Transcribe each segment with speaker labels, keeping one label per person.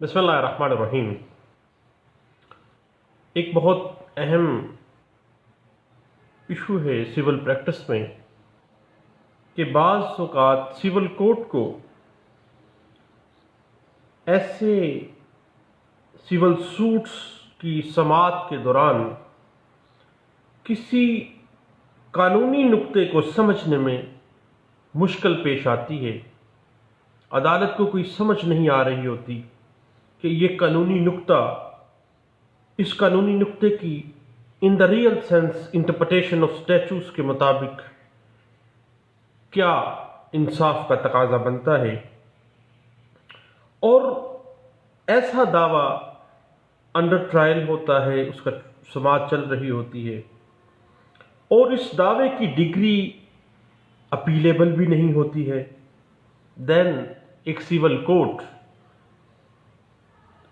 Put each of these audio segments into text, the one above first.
Speaker 1: بسم اللہ الرحمن الرحیم۔ ایک بہت اہم ایشو ہے سول پریکٹس میں کہ بعض اوقات سول کوڈ کو ایسے سول سوٹس کی سماعت کے دوران کسی قانونی نقطے کو سمجھنے میں مشکل پیش آتی ہے۔ عدالت کو کوئی سمجھ نہیں آ رہی ہوتی کہ یہ قانونی نقطہ، اس قانونی نقطے کی in the real sense interpretation of statutes کے مطابق کیا انصاف کا تقاضا بنتا ہے، اور ایسا دعویٰ انڈر ٹرائل ہوتا ہے، اس کا سماعت چل رہی ہوتی ہے، اور اس دعوے کی ڈگری اپیلیبل بھی نہیں ہوتی ہے۔ دین ایک سول کورٹ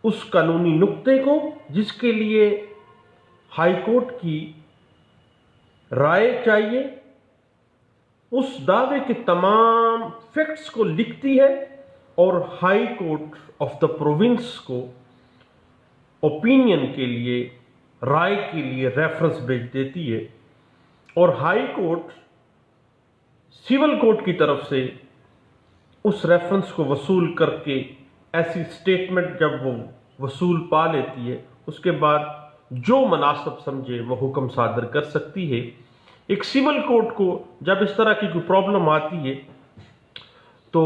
Speaker 1: اس قانونی نقطے کو، جس کے لیے ہائی کورٹ کی رائے چاہیے، اس دعوے کے تمام فیکٹس کو لکھتی ہے اور high court of the province کو اوپینین کے لیے، رائے کے لیے ریفرنس بھیج دیتی ہے، اور ہائی کورٹ سول کورٹ کی طرف سے اس ریفرنس کو وصول کر کے ایسی سٹیٹمنٹ جب وہ وصول پا لیتی ہے، اس کے بعد جو مناسب سمجھے وہ حکم صادر کر سکتی ہے۔ ایک سول کورٹ کو جب اس طرح کی کوئی پرابلم آتی ہے تو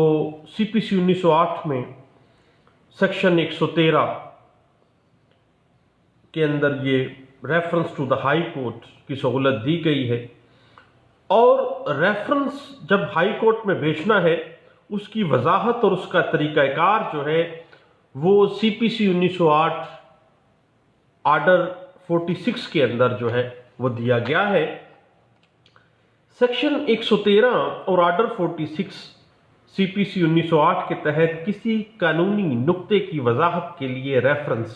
Speaker 1: سی پی سی 1908 میں سیکشن 113 کے اندر یہ reference to the high court کی سہولت دی گئی ہے، اور ریفرنس جب ہائی کورٹ میں بھیجنا ہے، اس کی وضاحت اور اس کا طریقہ کار جو ہے وہ سی پی سی 1908 آرڈر 46 کے اندر جو ہے وہ دیا گیا ہے۔ سیکشن 113 اور آرڈر 46 سی پی سی 1908 کے تحت کسی قانونی نقطے کی وضاحت کے لیے ریفرنس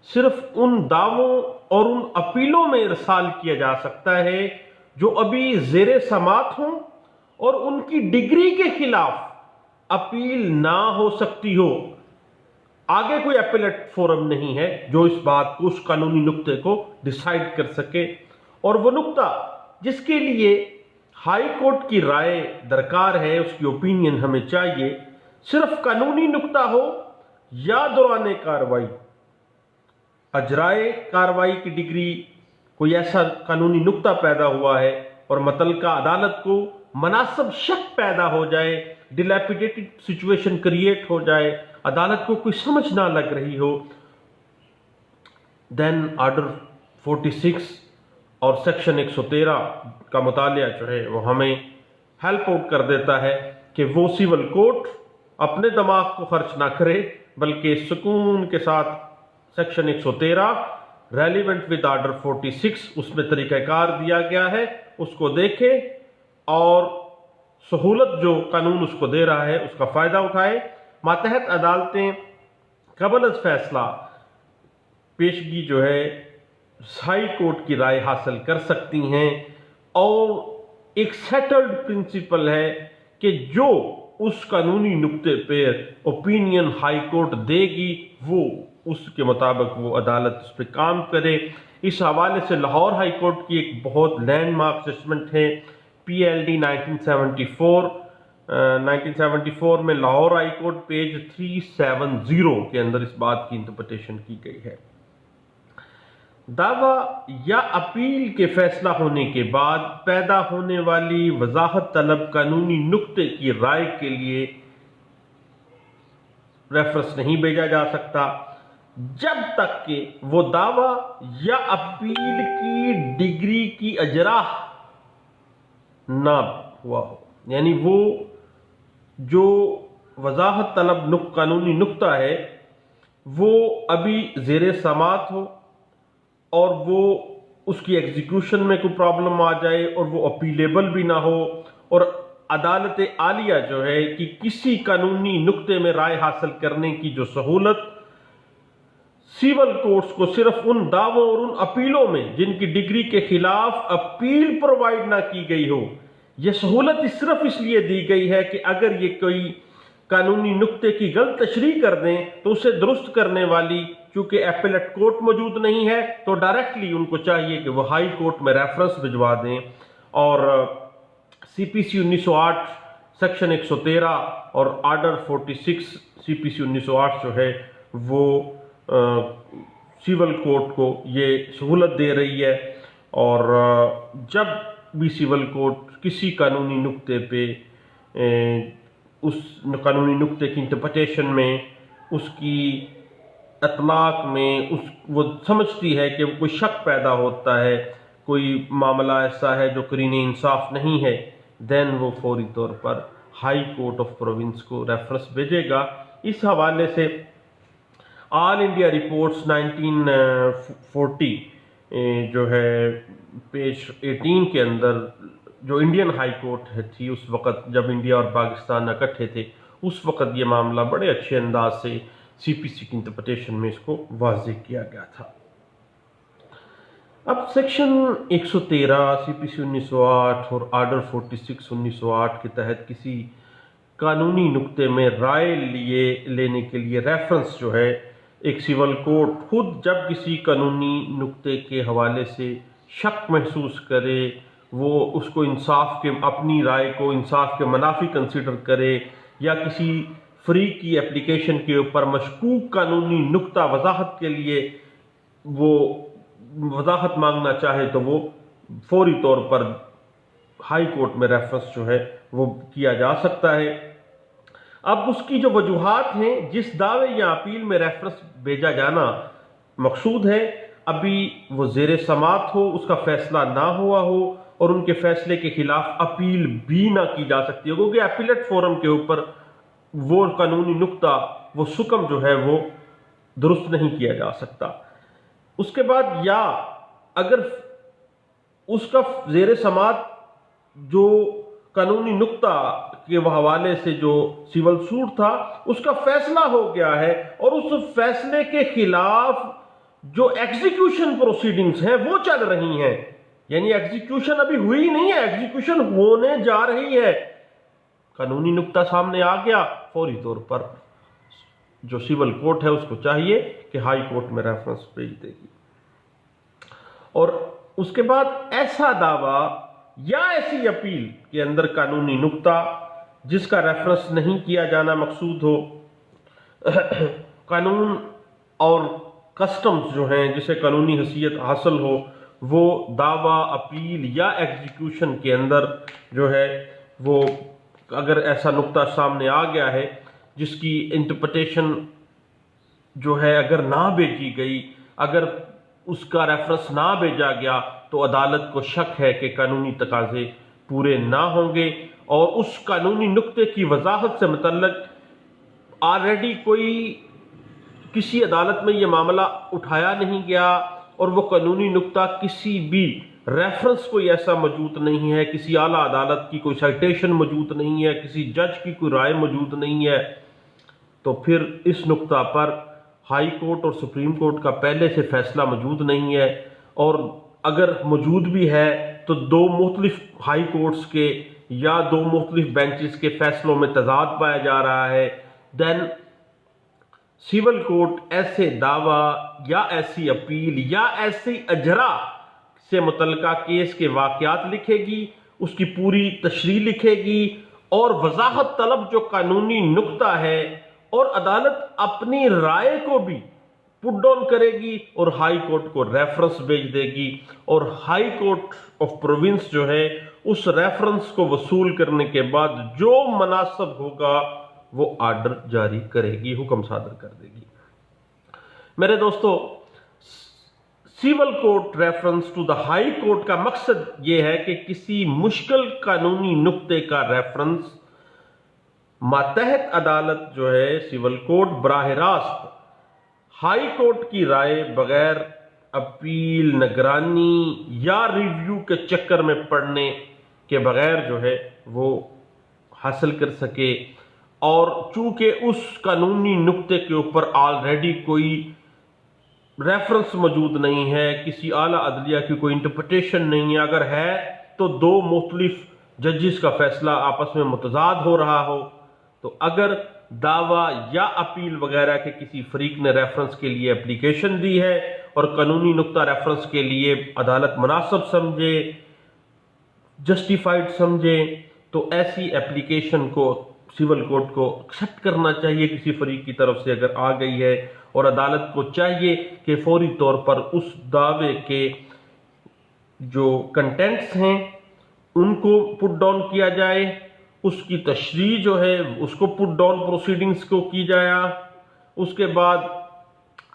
Speaker 1: صرف ان دعووں اور ان اپیلوں میں ارسال کیا جا سکتا ہے جو ابھی زیر سماعت ہوں اور ان کی ڈگری کے خلاف اپیل نہ ہو سکتی ہو۔ آگے کوئی اپیلیٹ فورم نہیں ہے جو اس بات کو، اس قانونی نقطے کو ڈیسائیڈ کر سکے، اور وہ نقطہ جس کے لیے ہائی کورٹ کی رائے درکار ہے، اس کی اوپینین ہمیں چاہیے، صرف قانونی نقطہ ہو یا دوران کاروائی، اجرائے کاروائی کی ڈگری کوئی ایسا قانونی نقطہ پیدا ہوا ہے اور متعلقہ عدالت کو مناسب شک پیدا ہو جائے، ڈیلیپیڈیٹڈ سچویشن کریٹ ہو جائے، عدالت کو کوئی سمجھ نہ لگ رہی ہو، دین آرڈر 46 اور سیکشن 113 کا مطالعہ جو ہے وہ ہمیں ہیلپ آؤٹ کر دیتا ہے کہ وہ سول کورٹ اپنے دماغ کو خرچ نہ کرے، بلکہ سکون کے ساتھ سیکشن 113 ریلیونٹ ود آرڈر 46 اس میں طریقہ کار دیا گیا ہے، اس کو دیکھے اور سہولت جو قانون اس کو دے رہا ہے اس کا فائدہ اٹھائے۔ ماتحت عدالتیں قبل از فیصلہ پیشگی جو ہے ہائی کورٹ کی رائے حاصل کر سکتی ہیں، اور ایک سیٹلڈ پرنسپل ہے کہ جو اس قانونی نقطے پہ اوپینین ہائی کورٹ دے گی وہ اس کے مطابق وہ عدالت اس پہ کام کرے۔ اس حوالے سے لاہور ہائی کورٹ کی ایک بہت لینڈ مارک ججمنٹ ہے، پی ایل ڈی 1974 میں لاہور ہائی کورٹ پیج 370 کے اندر اس بات کی انٹرپریٹیشن کی گئی ہے۔ دعویٰ یا اپیل کے فیصلہ ہونے کے بعد پیدا ہونے والی وضاحت طلب قانونی نقطے کی رائے کے لیے ریفرنس نہیں بھیجا جا سکتا جب تک کہ وہ دعویٰ یا اپیل کی ڈگری کی اجرا نہ ہوا ہو، یعنی وہ جو وضاحت طلب قانونی نقطہ ہے وہ ابھی زیر سماعت ہو، اور وہ اس کی ایگزیکیوشن میں کوئی پرابلم آ جائے اور وہ اپیلیبل بھی نہ ہو، اور عدالت عالیہ جو ہے کہ کسی قانونی نقطے میں رائے حاصل کرنے کی جو سہولت سول کورٹس کو صرف ان دعووں اور ان اپیلوں میں جن کی ڈگری کے خلاف اپیل پرووائڈ نہ کی گئی ہو، یہ سہولت صرف اس لیے دی گئی ہے کہ اگر یہ کوئی قانونی نقطے کی غلط تشریح کر دیں تو اسے درست کرنے والی چونکہ ایپیلیٹ کورٹ موجود نہیں ہے تو ڈائریکٹلی ان کو چاہیے کہ وہ ہائی کورٹ میں ریفرنس بھجوا دیں، اور سی پی سی 1908 سیکشن 113 اور آرڈر 46 سی پی سی 1908 جو ہے وہ سیول کورٹ کو یہ سہولت دے رہی ہے، اور جب بھی سیول کورٹ کسی قانونی نقطے پہ اس قانونی نقطے کی انٹرپریٹیشن میں، اس کی اطلاق میں وہ سمجھتی ہے کہ کوئی شک پیدا ہوتا ہے، کوئی معاملہ ایسا ہے جو قرین انصاف نہیں ہے، دین وہ فوری طور پر ہائی کورٹ آف پروونس کو ریفرنس بھیجے گا۔ اس حوالے سے آل انڈیا رپورٹس 1940 جو ہے پیج 18 کے اندر، جو انڈین ہائی کورٹ تھی اس وقت جب انڈیا اور پاکستان اکٹھے تھے، اس وقت یہ معاملہ بڑے اچھے انداز سے سی پی سی کی انٹرپریٹیشن میں اس کو واضح کیا گیا تھا۔ اب سیکشن 113 سی پی سی 1908 اور آرڈر 46 1908 کے تحت کسی قانونی نقطے میں رائے لینے کے لیے ریفرنس جو ہے، ایک سیول کورٹ خود جب کسی قانونی نقطے کے حوالے سے شک محسوس کرے، وہ اس کو انصاف کے، اپنی رائے کو انصاف کے منافی کنسیڈر کرے، یا کسی فری کی اپلیکیشن کے اوپر مشکوک قانونی نقطہ وضاحت کے لیے وہ وضاحت مانگنا چاہے تو وہ فوری طور پر ہائی کورٹ میں ریفرنس جو ہے وہ کیا جا سکتا ہے۔ اب اس کی جو وجوہات ہیں، جس دعوے یا اپیل میں ریفرنس بھیجا جانا مقصود ہے، ابھی وہ زیر سماعت ہو، اس کا فیصلہ نہ ہوا ہو، اور ان کے فیصلے کے خلاف اپیل بھی نہ کی جا سکتی ہے، کیونکہ اپیلیٹ فورم کے اوپر وہ قانونی نقطہ، وہ سکم جو ہے وہ درست نہیں کیا جا سکتا۔ اس کے بعد یا اگر اس کا زیر سماعت جو قانونی نقطہ کے حوالے سے جو سیول سوٹ تھا اس کا فیصلہ ہو گیا ہے، اور اس فیصلے کے خلاف جو ایگزیکیوشن پروسیڈنگز ہیں وہ چل رہی ہیں، یعنی ایگزیکیوشن ابھی ہوئی نہیں ہے، ایگزیکیوشن ہونے جا رہی ہے، قانونی نقطہ سامنے آ گیا، فوری طور پر جو سیول کورٹ ہے اس کو چاہیے کہ ہائی کورٹ میں ریفرنس بھیج دے گی۔ اور اس کے بعد ایسا دعویٰ یا ایسی اپیل کے اندر قانونی نقطہ جس کا ریفرنس نہیں کیا جانا مقصود ہو، قانون اور کسٹمز جو ہیں جسے قانونی حیثیت حاصل ہو، وہ دعویٰ، اپیل یا ایگزیکیوشن کے اندر جو ہے وہ اگر ایسا نقطہ سامنے آ گیا ہے جس کی انٹرپریٹیشن جو ہے اگر نہ بھیجی گئی، اگر اس کا ریفرنس نہ بھیجا گیا تو عدالت کو شک ہے کہ قانونی تقاضے پورے نہ ہوں گے، اور اس قانونی نقطے کی وضاحت سے متعلق آلریڈی کوئی کسی عدالت میں یہ معاملہ اٹھایا نہیں گیا، اور وہ قانونی نقطہ کسی بھی ریفرنس کوئی ایسا موجود نہیں ہے، کسی اعلیٰ عدالت کی کوئی سائٹیشن موجود نہیں ہے، کسی جج کی کوئی رائے موجود نہیں ہے، تو پھر اس نقطہ پر ہائی کورٹ اور سپریم کورٹ کا پہلے سے فیصلہ موجود نہیں ہے، اور اگر موجود بھی ہے تو دو مختلف ہائی کورٹس کے یا دو مختلف بینچز کے فیصلوں میں تضاد پایا جا رہا ہے، دین سیول کورٹ ایسے دعویٰ یا ایسی اپیل یا ایسی اجرا سے متعلقہ کیس کے واقعات لکھے گی، اس کی پوری تشریح لکھے گی، اور وضاحت طلب جو قانونی نقطہ ہے، اور عدالت اپنی رائے کو بھی پٹ ڈاؤن کرے گی اور ہائی کورٹ کو ریفرنس بھیج دے گی، اور ہائی کورٹ آف پروونس جو ہے اس ریفرنس کو وصول کرنے کے بعد جو مناسب ہوگا وہ آرڈر جاری کرے گی، حکم صادر کر دے گی۔ میرے دوستو، civil court reference to the high court کا مقصد یہ ہے کہ کسی مشکل قانونی نقطے کا ریفرنس ماتحت عدالت جو ہے سیول کورٹ براہ راست ہائی کورٹ کی رائے بغیر اپیل، نگرانی یا ریویو کے چکر میں پڑنے کے بغیر جو ہے وہ حاصل کر سکے، اور چونکہ اس قانونی نقطے کے اوپر آلریڈی کوئی ریفرنس موجود نہیں ہے، کسی اعلیٰ عدلیہ کی کوئی انٹرپریٹیشن نہیں ہے، اگر ہے تو دو مختلف ججز کا فیصلہ آپس میں متضاد ہو رہا ہو، تو اگر دعویٰ یا اپیل وغیرہ کے کسی فریق نے ریفرنس کے لیے اپلیکیشن دی ہے اور قانونی نقطہ ریفرنس کے لیے عدالت مناسب سمجھے، جسٹیفائڈ سمجھے، تو ایسی اپلیکیشن کو سول کوڈ کو ایکسیپٹ کرنا چاہیے کسی فریق کی طرف سے اگر آ گئی ہے، اور عدالت کو چاہیے کہ فوری طور پر اس دعوے کے جو کنٹینٹس ہیں ان کو پٹ ڈاؤن کیا جائے، اس کی تشریح جو ہے اس کو پٹ ڈاؤن پروسیڈنگز کو کی جائے، اس کے بعد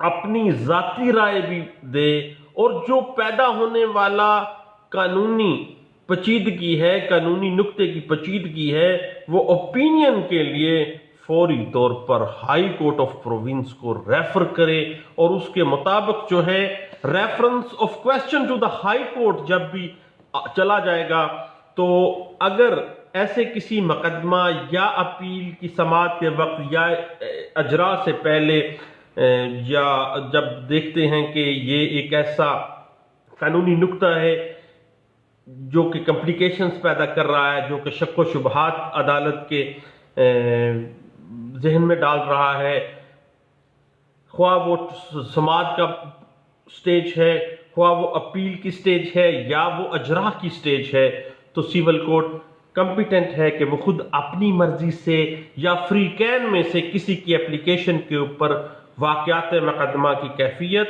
Speaker 1: اپنی ذاتی رائے بھی دے، اور جو پیدا ہونے والا قانونی پیچیدگی ہے، قانونی نقطے کی پیچیدگی ہے، وہ اوپینین کے لیے فوری طور پر ہائی کورٹ آف پروونس کو ریفر کرے، اور اس کے مطابق جو ہے reference of question to the high court جب بھی چلا جائے گا، تو اگر ایسے کسی مقدمہ یا اپیل کی سماعت کے وقت یا اجرا سے پہلے یا جب دیکھتے ہیں کہ یہ ایک ایسا قانونی نقطہ ہے جو کہ کمپلیکیشنز پیدا کر رہا ہے، جو کہ شک و شبہات عدالت کے ذہن میں ڈال رہا ہے، خواہ وہ سماعت کا سٹیج ہے، خواہ وہ اپیل کی سٹیج ہے، یا وہ اجرا کی سٹیج ہے، تو سیول کوڈ کمپیٹنٹ ہے کہ وہ خود اپنی مرضی سے یا فریقین میں سے کسی کی اپلیکیشن کے اوپر واقعات مقدمہ کی کیفیت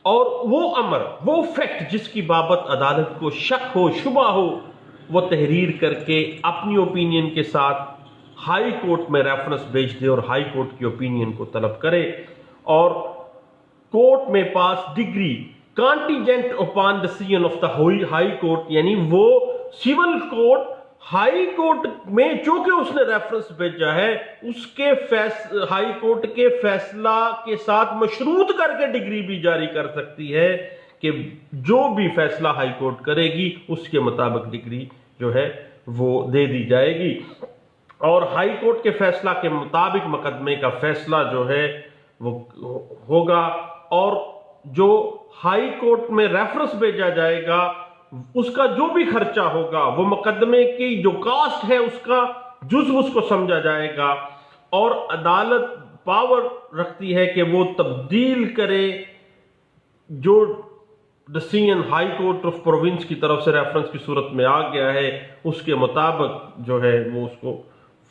Speaker 1: اور وہ امر، وہ فیکٹ جس کی بابت عدالت کو شک ہو، شبہ ہو، وہ تحریر کر کے اپنی اوپینین کے ساتھ ہائی کورٹ میں ریفرنس بھیج دے اور ہائی کورٹ کی اوپینین کو طلب کرے، اور کورٹ میں pass degree contingent upon decision of the high Court, یعنی وہ سول کورٹ ہائی کورٹ میں چونکہ اس نے ریفرنس بھیجا ہے، اس کے ہائی کورٹ کے فیصلہ کے ساتھ مشروط کر کے ڈگری بھی جاری کر سکتی ہے کہ جو بھی فیصلہ ہائی کورٹ کرے گی اس کے مطابق ڈگری جو ہے وہ دے دی جائے گی، اور ہائی کورٹ کے فیصلہ کے مطابق مقدمے کا فیصلہ جو ہے وہ ہوگا، اور جو ہائی کورٹ میں ریفرنس بھیجا جائے گا اس کا جو بھی خرچہ ہوگا وہ مقدمے کی جو کاسٹ ہے اس کا جزو اس کو سمجھا جائے گا، اور عدالت پاور رکھتی ہے کہ وہ تبدیل کرے جو decision high court of province کی طرف سے ریفرنس کی صورت میں آ گیا ہے اس کے مطابق جو ہے وہ اس کو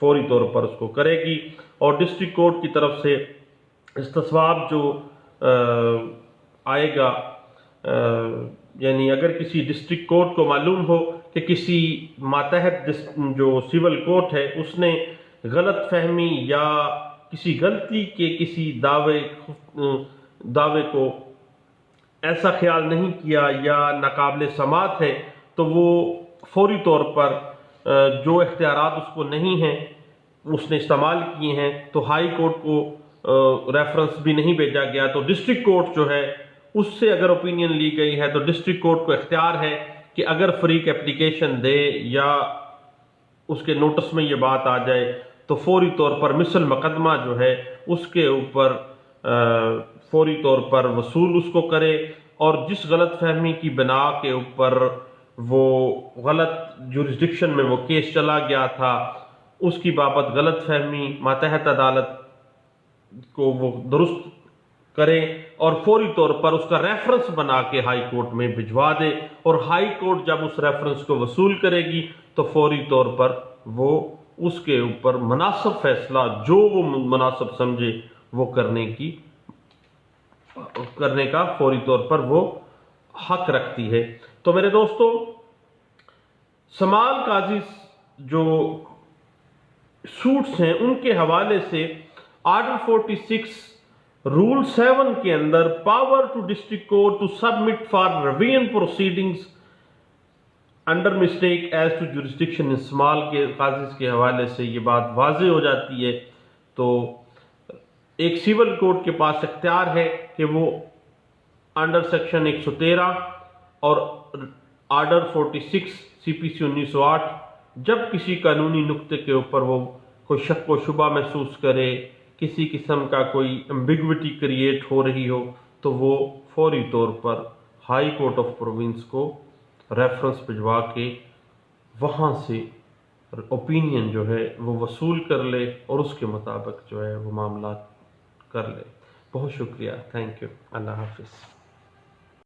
Speaker 1: فوری طور پر اس کو کرے گی، اور ڈسٹرکٹ کورٹ کی طرف سے استصواب جو آئے گا، یعنی اگر کسی ڈسٹرکٹ کورٹ کو معلوم ہو کہ کسی ماتحت جو سول کورٹ ہے اس نے غلط فہمی یا کسی غلطی کے کسی دعوے کو ایسا خیال نہیں کیا یا ناقابل سماعت ہے، تو وہ فوری طور پر جو اختیارات اس کو نہیں ہیں اس نے استعمال کیے ہیں، تو ہائی کورٹ کو ریفرنس بھی نہیں بھیجا گیا، تو ڈسٹرکٹ کورٹ جو ہے اس سے اگر اوپینین لی گئی ہے تو ڈسٹرکٹ کورٹ کو اختیار ہے کہ اگر فریق اپلیکیشن دے یا اس کے نوٹس میں یہ بات آ جائے تو فوری طور پر مثل مقدمہ جو ہے اس کے اوپر فوری طور پر وصول اس کو کرے، اور جس غلط فہمی کی بنا کے اوپر وہ غلط جورسڈکشن میں وہ کیس چلا گیا تھا اس کی بابت غلط فہمی ماتحت عدالت کو وہ درست کرے، اور فوری طور پر اس کا ریفرنس بنا کے ہائی کورٹ میں بھجوا دے، اور ہائی کورٹ جب اس ریفرنس کو وصول کرے گی تو فوری طور پر وہ اس کے اوپر مناسب فیصلہ جو وہ مناسب سمجھے وہ کرنے کا فوری طور پر وہ حق رکھتی ہے۔ تو میرے دوستو، سمال قاضی جو سوٹس ہیں ان کے حوالے سے آرڈر 46 رول 7 کے اندر power to district court to submit for revision proceedings under mistake as to jurisdiction in small کے قاضی کے حوالے سے یہ بات واضح ہو جاتی ہے۔ تو ایک سول کورٹ کے پاس اختیار ہے کہ وہ انڈر سیکشن 113 اور آرڈر 46 سی پی سی 1908 جب کسی قانونی نقطے کے اوپر وہ کوئی شک و شبہ محسوس کرے، کسی قسم کا کوئی ایمبیگوٹی کریٹ ہو رہی ہو، تو وہ فوری طور پر ہائی کورٹ آف پروونس کو ریفرنس بھجوا کے وہاں سے اوپینین جو ہے وہ وصول کر لے اور اس کے مطابق جو ہے وہ معاملات کر لے۔ بہت شکریہ، تھینک یو، اللہ حافظ۔